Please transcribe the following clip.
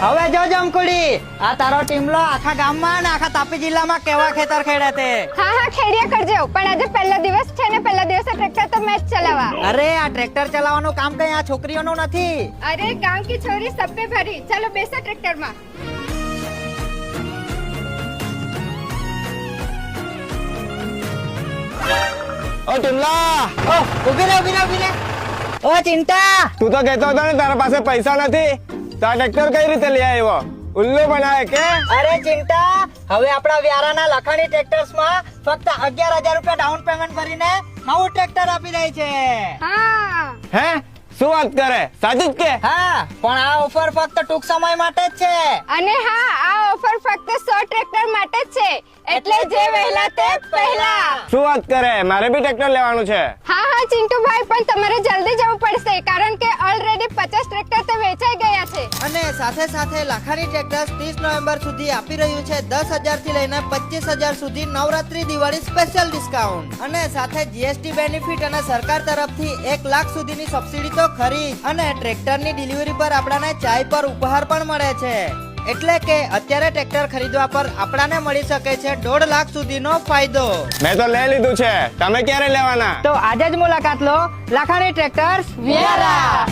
હવે જો જમકુડી, આ તારો ટીમલો આખા ગામમાં અને આખા તાપી જિલ્લામાં કેવા ખેતર ખેડે તે. હા ખેડિયા કરજો, પણ આજે પહેલો દિવસ છે ને પહેલા દિવસે ટ્રેક્ટર તો મેચ ચલાવવા. અરે આ ટ્રેક્ટર ચલાવવાનું કામ કઈ આ છોકરીઓનું નથી. અરે ગાંવ કી છોરી સબ पे ભરી. ચલો બેસો ટ્રેક્ટર માં. ઓ ટીમલા, ઉભી રે. ઓ ચિંતા, તું તો કહેતો હતો ને તારા પાસે પૈસા નથી, તો આ ટ્રેક્ટર કઈ રીતે લઈ આવ્યો? ઉલ્લુ બનાવે કે? અરે ચિંતા, હવે આપણા વ્યારાના લખાણી ટ્રેક્ટર્સ માં ફક્ત 11,000 રૂપિયા ડાઉન પેમેન્ટ ભરીને નવું ટ્રેક્ટર આપી રહી છે. હા હે, શું વાત કરે? સાચું જ કે? હા, પણ આ ઓફર ફક્ત ટૂંક સમય માટે જ છે. અને હા, આ ઓફર ફક્ત 100 ટ્રેક્ટર માટે જ છે, એટલે જે વહેલા તે પહેલા. શું વાત કરે? મારે બી ટ્રેક્ટર લેવાનું છે. હા ચિંટુભાઈ, પણ તમારે જલ્દી જવું પડશે, કારણ કે ઓલરેડી 50 ટ્રેક્ટર તે વેચાઈ ગયા છે. અને સાથે લાખાણી ટ્રેક્ટર્સ 30 નવેમ્બર સુધી આપી રહ્યું છે 10,000 થી લઈને 25,000 સુધી નવરાત્રી દિવાળી સ્પેશિયલ ડિસ્કાઉન્ટ. અને સાથે જીએસટી બેનિફિટ અને સરકાર તરફથી 1 લાખ સુધીની સબસિડી તો ખરી જ. અને ટ્રેક્ટરની ડિલિવરી પર આપણાને ચાય પર ઉપહાર પણ મળે છે. એટલે કે અત્યારે ટ્રેક્ટર ખરીદવા પર આપણાને મળી શકે છે 1.5 લાખ સુધીનો ફાયદો. મેં તો લઈ લીધું છે, તમે ક્યારે લેવાના? તો આજે જ મુલાકાત લો લાખાણી ટ્રેક્ટર્સ વ્યારા.